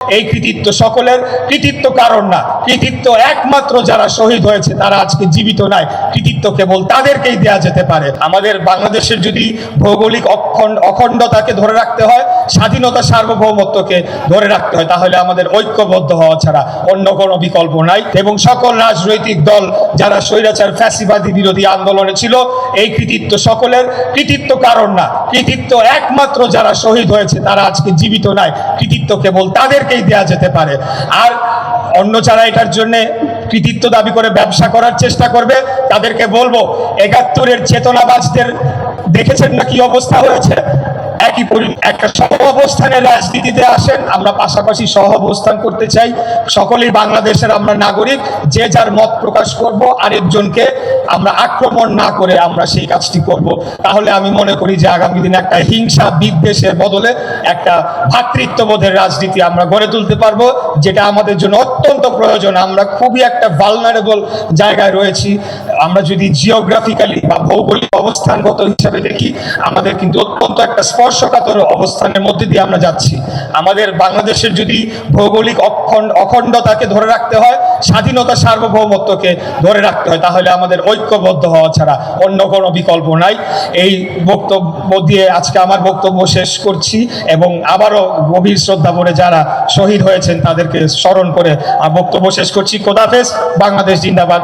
এই কৃতিত্ব সকলের, কৃতিত্ব কারণ না, কৃতিত্ব একমাত্র যারা শহীদ হয়েছে তারা আজকে জীবিত নাই, কৃতিত্ব কেবল তাদেরকেই দেয়া যেতে পারে। আমাদের বাংলাদেশের যদি ভৌগোলিক অখণ্ডতাকে ধরে রাখতে হয়, স্বাধীনতা সার্বভৌমত্বকে ধরে রাখতে হয়, তাহলে আমাদের ঐক্যবদ্ধ হওয়া ছাড়া অন্য কোনো বিকল্প নাই। এবং সকল রাজনৈতিক দল যারা স্বৈরাচার ফ্যাসিবাদী বিরোধী আন্দোলনে ছিল, এই কৃতিত্ব সকলের, কৃতিত্ব কারণ না, কৃতিত্ব একমাত্র যারা শহীদ হয়েছে তারা আজকে জীবিত নাই, কৃতিত্ব কেবল তাদেরকেই দেয়া যেতে পারে। আর অন্য যারা এটার জন্য কৃতিত্ব দাবি করে ব্যবসা করার চেষ্টা করবে, তাদেরকে বলবো ৭১-এর চেতনাবাজদের দেখেছেন না কি অবস্থা হয়েছে। একটা সহ অবস্থানের রাজনীতিতে আসেন, আমরা পাশাপাশি সহ অবস্থান করতে চাই। সকলেই বাংলাদেশের আমরা নাগরিক, যে যার মত প্রকাশ করব, আরেকজনকে আমরা আক্রমণ না করে আমরা সেই কাজটি করব। তাহলে আমি মনে করি যে আগামী দিনে একটা হিংসা বিদ্বেষের বদলে একটা ভ্রাতৃত্ববোধের রাজনীতি আমরা গড়ে তুলতে পারবো, যেটা আমাদের জন্য অত্যন্ত প্রয়োজন। আমরা খুবই একটা ভালনারেবল জায়গায় রয়েছি। আমরা যদি জিওগ্রাফিক্যালি বা ভৌগোলিক অবস্থানগত হিসাবে দেখি, আমাদের কিন্তু অত্যন্ত একটা স্পর্শকাতর অবস্থানের মধ্যে দিয়ে আমরা যাচ্ছি। আমাদের বাংলাদেশের যদি ভৌগোলিক অখণ্ডতাকে ধরে রাখতে হয়, স্বাধীনতা সার্বভৌমত্বকে ধরে রাখতে হয়, তাহলে আমাদের ঐক্যবদ্ধ হওয়া ছাড়া অন্য কোনো বিকল্প নাই। এই বক্তব্য দিয়ে আজকে আমার বক্তব্য শেষ করছি এবং আবারও গভীর শ্রদ্ধা ভরে যারা শহীদ হয়েছেন তাদেরকে স্মরণ করে বক্তব্য শেষ করছি। খোদাহাফেজ। বাংলাদেশ জিন্দাবাদ।